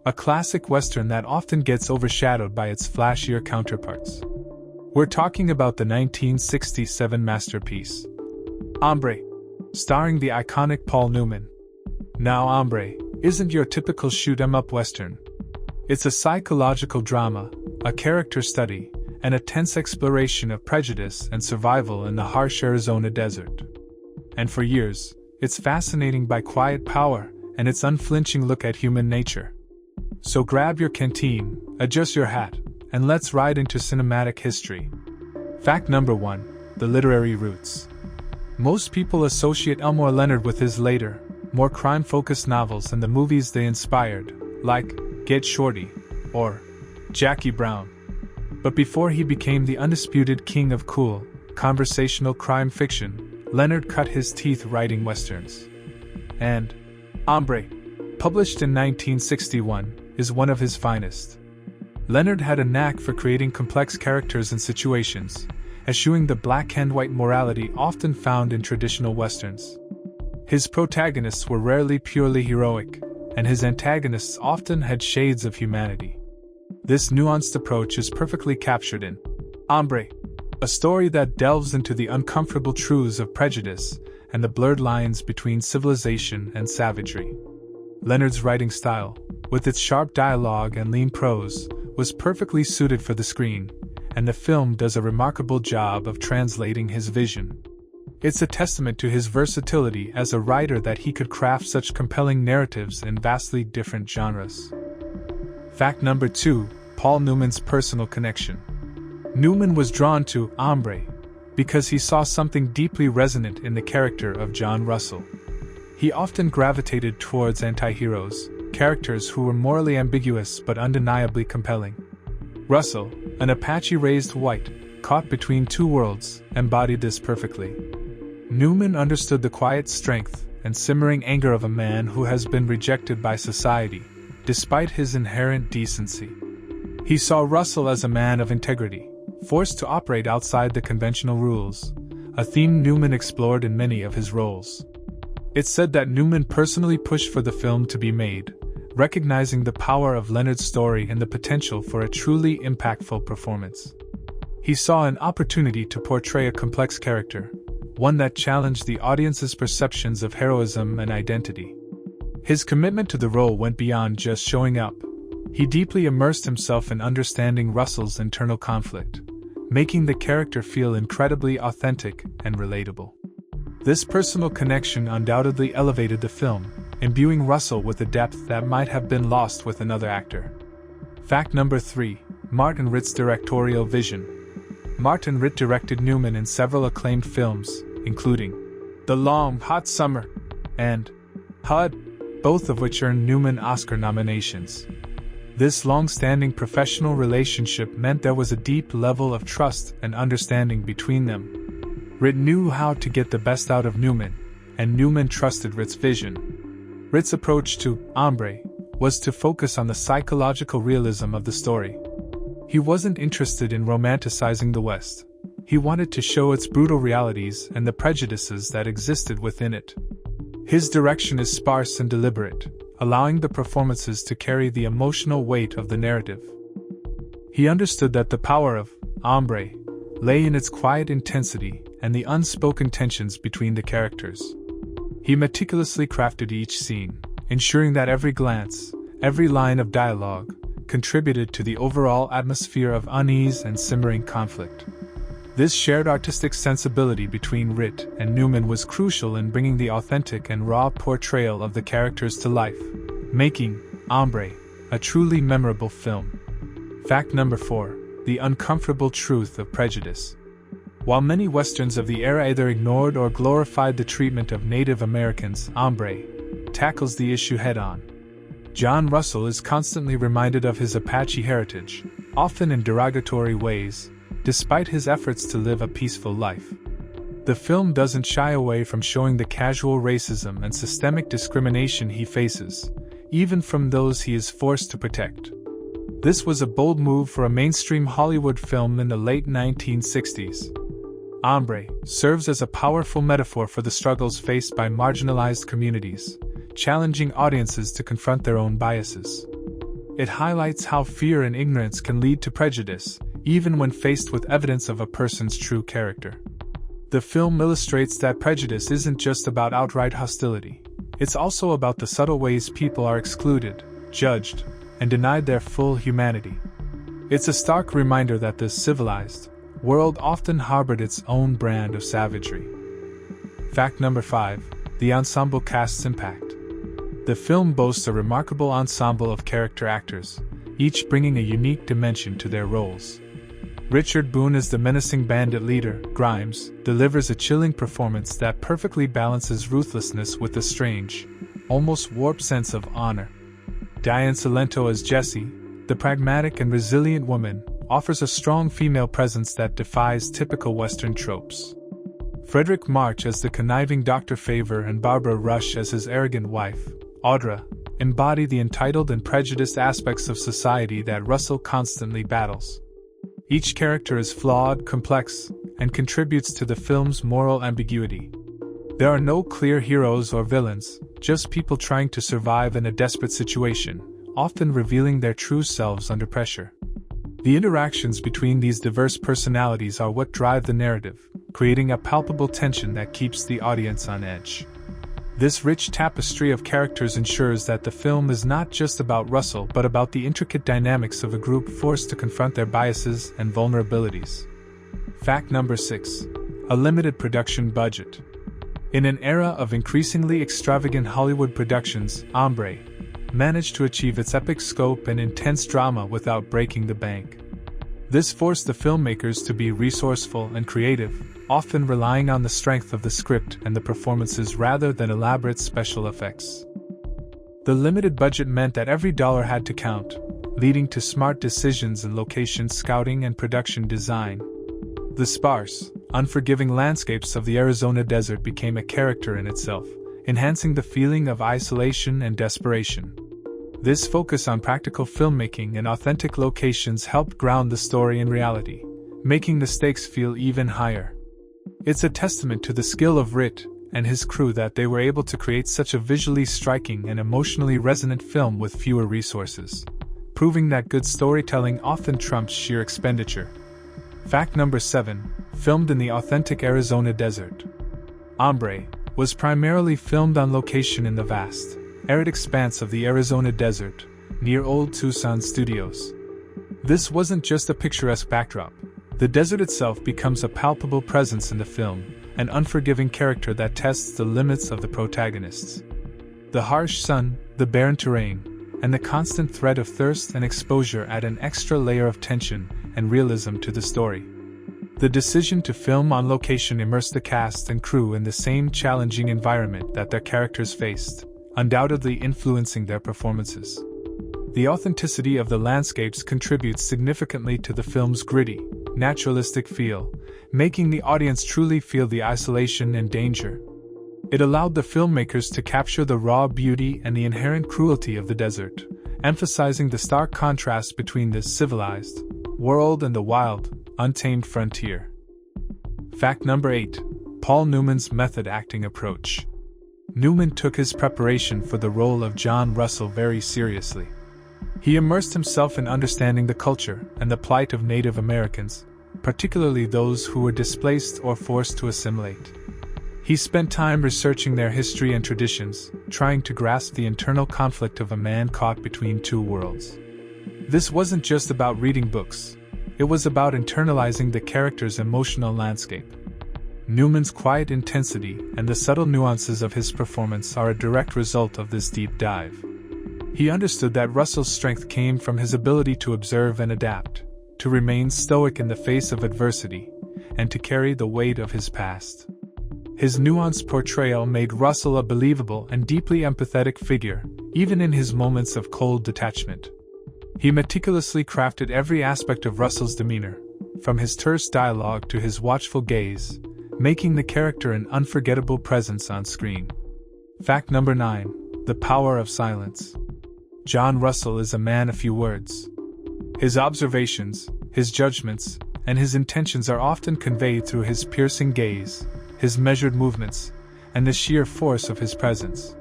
a classic Western that often gets overshadowed by its flashier counterparts. We're talking about the 1967 masterpiece, Hombre, starring the iconic Paul Newman. Now, Hombre isn't your typical shoot-'em-up Western. It's a psychological drama, a character study, and a tense exploration of prejudice and survival in the harsh Arizona desert. And for years, it's fascinating by quiet power and its unflinching look at human nature. So grab your canteen, adjust your hat, and let's ride into cinematic history. Fact number 1: the literary roots. Most people associate Elmore Leonard with his later, more crime-focused novels and the movies they inspired, like Get Shorty or Jackie Brown. But before he became the undisputed king of cool, conversational crime fiction, Leonard cut his teeth writing westerns. And Hombre, published in 1961, is one of his finest. Leonard had a knack for creating complex characters and situations, eschewing the black-and-white morality often found in traditional westerns. His protagonists were rarely purely heroic, and his antagonists often had shades of humanity. This nuanced approach is perfectly captured in Hombre, a story that delves into the uncomfortable truths of prejudice and the blurred lines between civilization and savagery. Leonard's writing style, with its sharp dialogue and lean prose, was perfectly suited for the screen, and the film does a remarkable job of translating his vision. It's a testament to his versatility as a writer that he could craft such compelling narratives in vastly different genres. Fact number 2: Paul Newman's personal connection. Newman was drawn to Hombre because he saw something deeply resonant in the character of John Russell. He often gravitated towards anti-heroes, characters who were morally ambiguous but undeniably compelling. Russell, an Apache-raised white, caught between two worlds, embodied this perfectly. Newman understood the quiet strength and simmering anger of a man who has been rejected by society, despite his inherent decency. He saw Russell as a man of integrity, forced to operate outside the conventional rules, a theme Newman explored in many of his roles. It's said that Newman personally pushed for the film to be made, recognizing the power of Leonard's story and the potential for a truly impactful performance. He saw an opportunity to portray a complex character, one that challenged the audience's perceptions of heroism and identity. His commitment to the role went beyond just showing up. He deeply immersed himself in understanding Russell's internal conflict, making the character feel incredibly authentic and relatable. This personal connection undoubtedly elevated the film, imbuing Russell with a depth that might have been lost with another actor. Fact number 3: Martin Ritt's directorial vision. Martin Ritt directed Newman in several acclaimed films, including The Long Hot Summer and HUD, both of which earned Newman Oscar nominations. This long-standing professional relationship meant there was a deep level of trust and understanding between them. Ritt knew how to get the best out of Newman, and Newman trusted Ritt's vision. Ritt's approach to Hombre was to focus on the psychological realism of the story. He wasn't interested in romanticizing the West. He wanted to show its brutal realities and the prejudices that existed within it. His direction is sparse and deliberate, allowing the performances to carry the emotional weight of the narrative. He understood that the power of Hombre lay in its quiet intensity and the unspoken tensions between the characters. He meticulously crafted each scene, ensuring that every glance, every line of dialogue, contributed to the overall atmosphere of unease and simmering conflict. This shared artistic sensibility between Ritt and Newman was crucial in bringing the authentic and raw portrayal of the characters to life, making Hombre a truly memorable film. Fact number 4: The uncomfortable truth of prejudice. While many westerns of the era either ignored or glorified the treatment of Native Americans, Hombre tackles the issue head-on. John Russell is constantly reminded of his Apache heritage, often in derogatory ways, despite his efforts to live a peaceful life. The film doesn't shy away from showing the casual racism and systemic discrimination he faces, even from those he is forced to protect. This was a bold move for a mainstream Hollywood film in the late 1960s. Hombre serves as a powerful metaphor for the struggles faced by marginalized communities, challenging audiences to confront their own biases. It highlights how fear and ignorance can lead to prejudice, even when faced with evidence of a person's true character. The film illustrates that prejudice isn't just about outright hostility. It's also about the subtle ways people are excluded, judged, and denied their full humanity. It's a stark reminder that the civilized world often harbored its own brand of savagery. Fact number 5. The ensemble cast's impact. The film boasts a remarkable ensemble of character actors, each bringing a unique dimension to their roles. Richard Boone as the menacing bandit leader, Grimes, delivers a chilling performance that perfectly balances ruthlessness with a strange, almost warped sense of honor. Diane Cilento as Jessie, the pragmatic and resilient woman, offers a strong female presence that defies typical Western tropes. Frederick March as the conniving Dr. Favor and Barbara Rush as his arrogant wife, Audra, embody the entitled and prejudiced aspects of society that Russell constantly battles. Each character is flawed, complex, and contributes to the film's moral ambiguity. There are no clear heroes or villains, just people trying to survive in a desperate situation, often revealing their true selves under pressure. The interactions between these diverse personalities are what drive the narrative, creating a palpable tension that keeps the audience on edge. This rich tapestry of characters ensures that the film is not just about Russell but about the intricate dynamics of a group forced to confront their biases and vulnerabilities. Fact number 6. A limited production budget. In an era of increasingly extravagant Hollywood productions, Hombre managed to achieve its epic scope and intense drama without breaking the bank. This forced the filmmakers to be resourceful and creative, often relying on the strength of the script and the performances rather than elaborate special effects. The limited budget meant that every dollar had to count, leading to smart decisions in location scouting and production design. The sparse, unforgiving landscapes of the Arizona desert became a character in itself, enhancing the feeling of isolation and desperation. This focus on practical filmmaking and authentic locations helped ground the story in reality, making the stakes feel even higher. It's a testament to the skill of Ritt and his crew that they were able to create such a visually striking and emotionally resonant film with fewer resources, proving that good storytelling often trumps sheer expenditure. Fact number 7. Filmed in the authentic Arizona desert. Hombre was primarily filmed on location in the vast, arid expanse of the Arizona desert, near old Tucson studios. This wasn't just a picturesque backdrop. The desert itself becomes a palpable presence in the film, an unforgiving character that tests the limits of the protagonists. The harsh sun, the barren terrain, and the constant threat of thirst and exposure add an extra layer of tension and realism to the story. The decision to film on location immersed the cast and crew in the same challenging environment that their characters faced, undoubtedly influencing their performances. The authenticity of the landscapes contributes significantly to the film's gritty, naturalistic feel, making the audience truly feel the isolation and danger. It allowed the filmmakers to capture the raw beauty and the inherent cruelty of the desert, emphasizing the stark contrast between the civilized world and the wild, untamed frontier. Fact number 8. Paul Newman's method acting approach. Newman took his preparation for the role of John Russell very seriously. He immersed himself in understanding the culture and the plight of Native Americans, particularly those who were displaced or forced to assimilate. He spent time researching their history and traditions, trying to grasp the internal conflict of a man caught between two worlds. This wasn't just about reading books, it was about internalizing the character's emotional landscape. Newman's quiet intensity and the subtle nuances of his performance are a direct result of this deep dive. He understood that Russell's strength came from his ability to observe and adapt, to remain stoic in the face of adversity, and to carry the weight of his past. His nuanced portrayal made Russell a believable and deeply empathetic figure, even in his moments of cold detachment. He meticulously crafted every aspect of Russell's demeanor, from his terse dialogue to his watchful gaze, making the character an unforgettable presence on screen. Fact number 9. The power of silence. John Russell is a man of few words. His observations, his judgments, and his intentions are often conveyed through his piercing gaze, his measured movements, and the sheer force of his presence.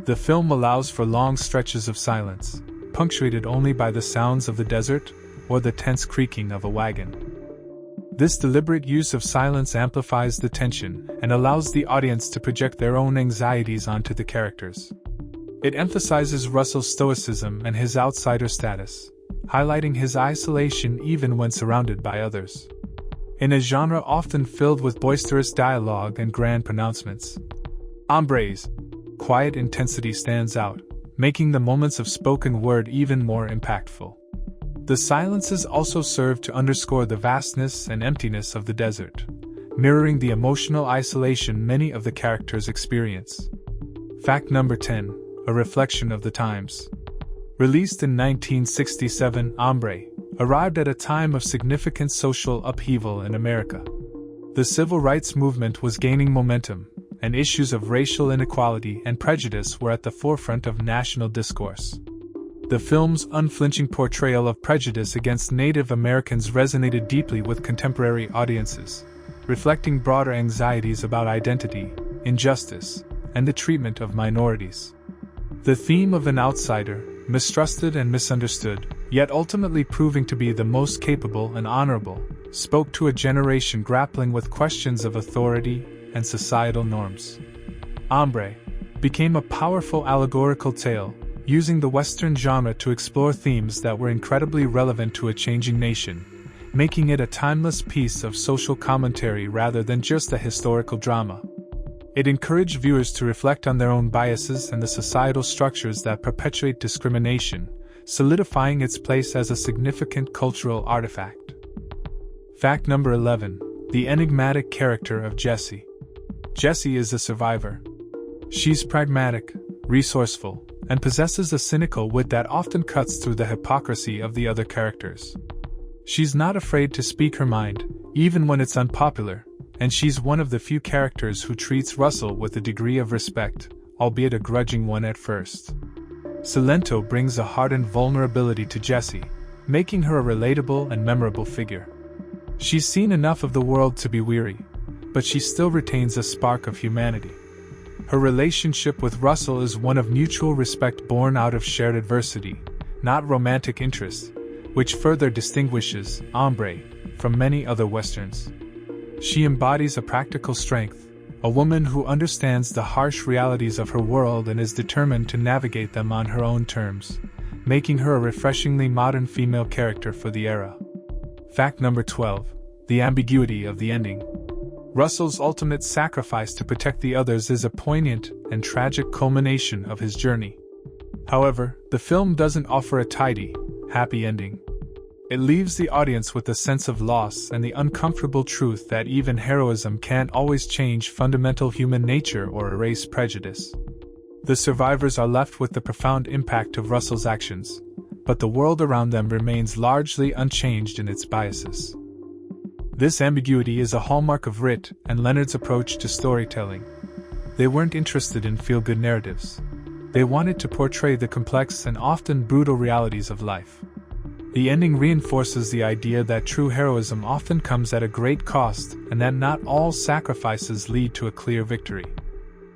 The film allows for long stretches of silence, punctuated only by the sounds of the desert or the tense creaking of a wagon. This deliberate use of silence amplifies the tension and allows the audience to project their own anxieties onto the characters. It emphasizes Russell's stoicism and his outsider status, highlighting his isolation even when surrounded by others. In a genre often filled with boisterous dialogue and grand pronouncements, Hombre's quiet intensity stands out, making the moments of spoken word even more impactful. The silences also serve to underscore the vastness and emptiness of the desert, mirroring the emotional isolation many of the characters experience. Fact number 10, a reflection of the times. Released in 1967, Hombre arrived at a time of significant social upheaval in America. The civil rights movement was gaining momentum, and issues of racial inequality and prejudice were at the forefront of national discourse. The film's unflinching portrayal of prejudice against Native Americans resonated deeply with contemporary audiences, reflecting broader anxieties about identity, injustice, and the treatment of minorities. The theme of an outsider, mistrusted and misunderstood, yet ultimately proving to be the most capable and honorable, spoke to a generation grappling with questions of authority and societal norms. Hombre became a powerful allegorical tale, using the Western genre to explore themes that were incredibly relevant to a changing nation, making it a timeless piece of social commentary rather than just a historical drama. It encouraged viewers to reflect on their own biases and the societal structures that perpetuate discrimination, solidifying its place as a significant cultural artifact. Fact number 11, the enigmatic character of Jessie. Jessie is a survivor. She's pragmatic, resourceful, and possesses a cynical wit that often cuts through the hypocrisy of the other characters. She's not afraid to speak her mind, even when it's unpopular, and she's one of the few characters who treats Russell with a degree of respect, albeit a grudging one at first. Cilento brings a hardened vulnerability to Jessie, making her a relatable and memorable figure. She's seen enough of the world to be weary, but she still retains a spark of humanity. Her relationship with Russell is one of mutual respect born out of shared adversity, not romantic interest, which further distinguishes Hombre from many other westerns. She embodies a practical strength, a woman who understands the harsh realities of her world and is determined to navigate them on her own terms, making her a refreshingly modern female character for the era. Fact number 12, the ambiguity of the ending. Russell's ultimate sacrifice to protect the others is a poignant and tragic culmination of his journey. However, the film doesn't offer a tidy, happy ending. It leaves the audience with a sense of loss and the uncomfortable truth that even heroism can't always change fundamental human nature or erase prejudice. The survivors are left with the profound impact of Russell's actions, but the world around them remains largely unchanged in its biases. This ambiguity is a hallmark of Ritt and Leonard's approach to storytelling. They weren't interested in feel-good narratives. They wanted to portray the complex and often brutal realities of life. The ending reinforces the idea that true heroism often comes at a great cost and that not all sacrifices lead to a clear victory.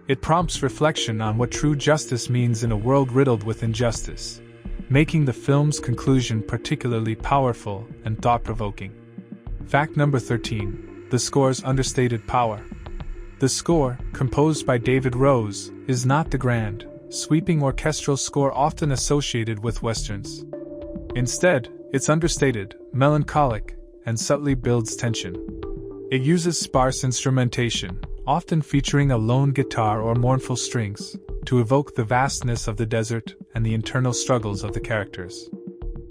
It prompts reflection on what true justice means in a world riddled with injustice, making the film's conclusion particularly powerful and thought-provoking. Fact number 13, the score's understated power. The score, composed by David Rose, is not the grand, sweeping orchestral score often associated with westerns. Instead, it's understated, melancholic, and subtly builds tension. It uses sparse instrumentation, often featuring a lone guitar or mournful strings, to evoke the vastness of the desert and the internal struggles of the characters.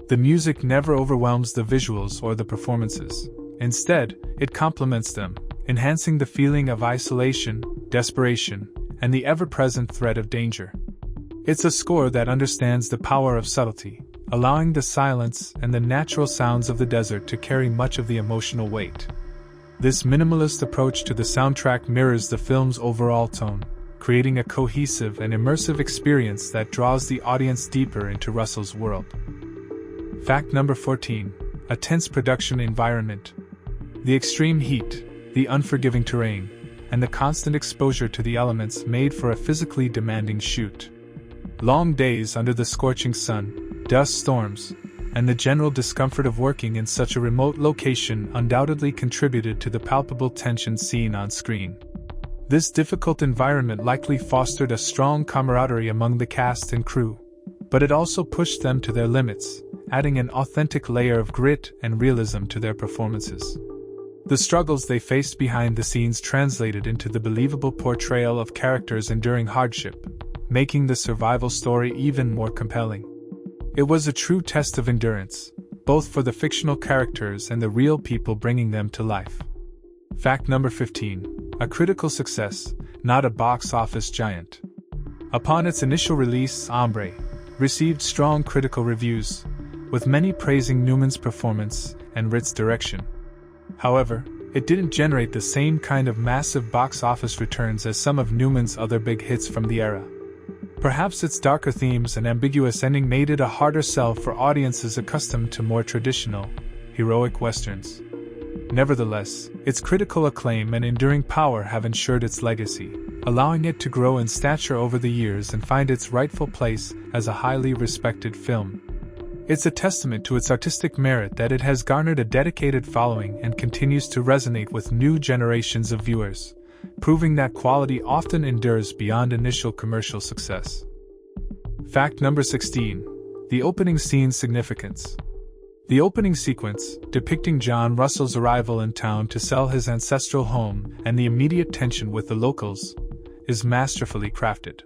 The music never overwhelms the visuals or the performances. Instead, it complements them, enhancing the feeling of isolation, desperation, and the ever-present threat of danger. It's a score that understands the power of subtlety, allowing the silence and the natural sounds of the desert to carry much of the emotional weight. This minimalist approach to the soundtrack mirrors the film's overall tone, creating a cohesive and immersive experience that draws the audience deeper into Russell's world. Fact number 14, a tense production environment. The extreme heat, the unforgiving terrain, and the constant exposure to the elements made for a physically demanding shoot. Long days under the scorching sun, dust storms, and the general discomfort of working in such a remote location undoubtedly contributed to the palpable tension seen on screen. This difficult environment likely fostered a strong camaraderie among the cast and crew, but it also pushed them to their limits, adding an authentic layer of grit and realism to their performances. The struggles they faced behind the scenes translated into the believable portrayal of characters enduring hardship, making the survival story even more compelling. It was a true test of endurance, both for the fictional characters and the real people bringing them to life. Fact number 15. A critical success, not a box office giant. Upon its initial release, Hombre received strong critical reviews, with many praising Newman's performance and Ritt's direction. However, it didn't generate the same kind of massive box office returns as some of Newman's other big hits from the era. Perhaps its darker themes and ambiguous ending made it a harder sell for audiences accustomed to more traditional, heroic westerns. Nevertheless, its critical acclaim and enduring power have ensured its legacy, allowing it to grow in stature over the years and find its rightful place as a highly respected film. It's a testament to its artistic merit that it has garnered a dedicated following and continues to resonate with new generations of viewers, proving that quality often endures beyond initial commercial success. Fact number 16. The opening scene's significance. The opening sequence, depicting John Russell's arrival in town to sell his ancestral home and the immediate tension with the locals, is masterfully crafted.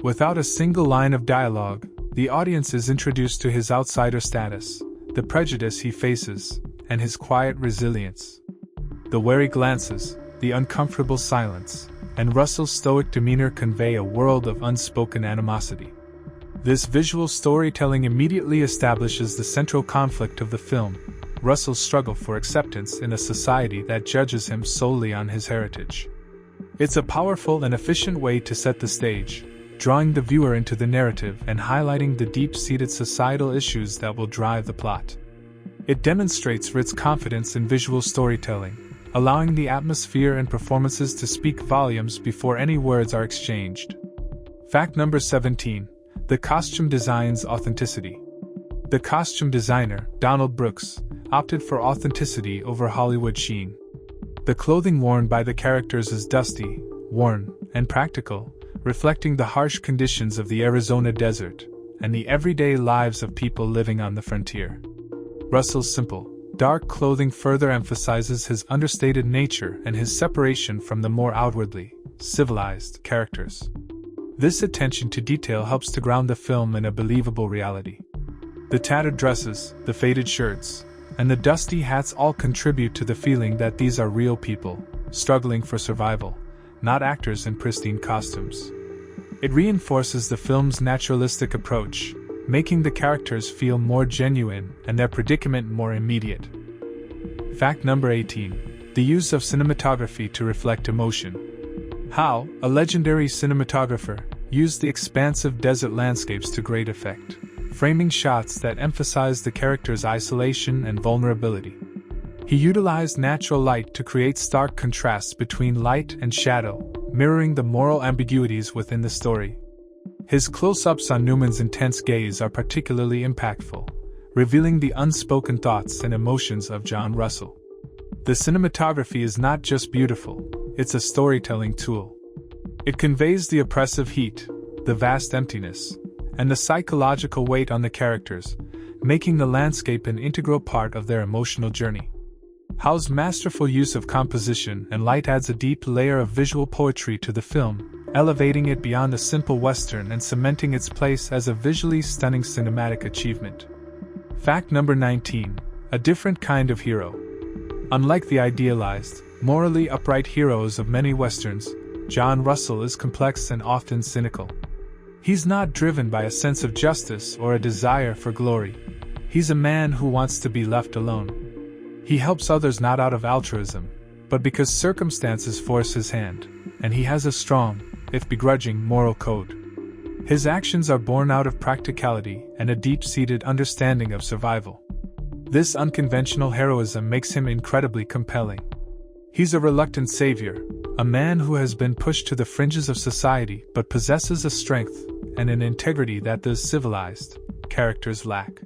Without a single line of dialogue, the audience is introduced to his outsider status, the prejudice he faces, and his quiet resilience. The wary glances, the uncomfortable silence, and Russell's stoic demeanor convey a world of unspoken animosity. This visual storytelling immediately establishes the central conflict of the film, Russell's struggle for acceptance in a society that judges him solely on his heritage. It's a powerful and efficient way to set the stage, drawing the viewer into the narrative and highlighting the deep-seated societal issues that will drive the plot. It demonstrates Ritt's confidence in visual storytelling, allowing the atmosphere and performances to speak volumes before any words are exchanged. Fact number 17. The costume design's authenticity. The costume designer, Donald Brooks, opted for authenticity over Hollywood sheen. The clothing worn by the characters is dusty, worn, and practical, reflecting the harsh conditions of the Arizona desert and the everyday lives of people living on the frontier. Russell's simple, dark clothing further emphasizes his understated nature and his separation from the more outwardly civilized characters. This attention to detail helps to ground the film in a believable reality. The tattered dresses, the faded shirts, and the dusty hats all contribute to the feeling that these are real people, struggling for survival, not actors in pristine costumes. It reinforces the film's naturalistic approach, making the characters feel more genuine and their predicament more immediate. Fact number 18. The use of cinematography to reflect emotion. Howe, a legendary cinematographer, used the expansive desert landscapes to great effect, framing shots that emphasize the characters' isolation and vulnerability. He utilized natural light to create stark contrasts between light and shadow, mirroring the moral ambiguities within the story. His close-ups on Newman's intense gaze are particularly impactful, revealing the unspoken thoughts and emotions of John Russell. The cinematography is not just beautiful, it's a storytelling tool. It conveys the oppressive heat, the vast emptiness, and the psychological weight on the characters, making the landscape an integral part of their emotional journey. Howe's masterful use of composition and light adds a deep layer of visual poetry to the film, elevating it beyond a simple western and cementing its place as a visually stunning cinematic achievement. Fact number 19. A different kind of hero. Unlike the idealized, morally upright heroes of many westerns, John Russell is complex and often cynical. He's not driven by a sense of justice or a desire for glory. He's a man who wants to be left alone. He helps others not out of altruism, but because circumstances force his hand, and he has a strong, if begrudging, moral code. His actions are born out of practicality and a deep-seated understanding of survival. This unconventional heroism makes him incredibly compelling. He's a reluctant savior, a man who has been pushed to the fringes of society but possesses a strength and an integrity that the civilized, characters lack.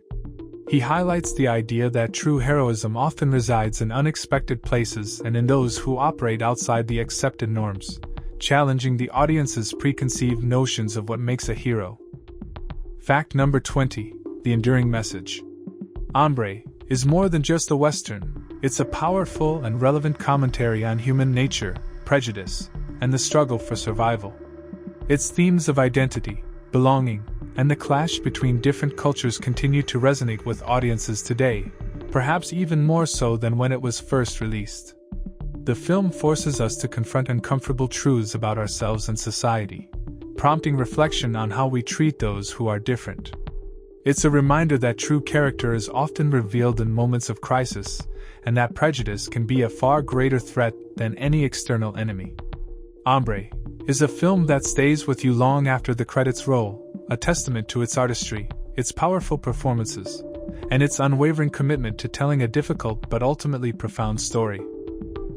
He highlights the idea that true heroism often resides in unexpected places and in those who operate outside the accepted norms, challenging the audience's preconceived notions of what makes a hero. Fact number 20, the enduring message. Hombre is more than just a Western, it's a powerful and relevant commentary on human nature, prejudice, and the struggle for survival. Its themes of identity, belonging, and the clash between different cultures continue to resonate with audiences today, perhaps even more so than when it was first released. The film forces us to confront uncomfortable truths about ourselves and society, prompting reflection on how we treat those who are different. It's a reminder that true character is often revealed in moments of crisis, and that prejudice can be a far greater threat than any external enemy. Hombre is a film that stays with you long after the credits roll, a testament to its artistry, its powerful performances, and its unwavering commitment to telling a difficult but ultimately profound story.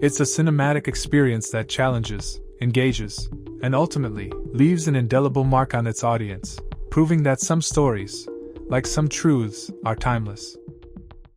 It's a cinematic experience that challenges, engages, and ultimately leaves an indelible mark on its audience, proving that some stories, like some truths, are timeless.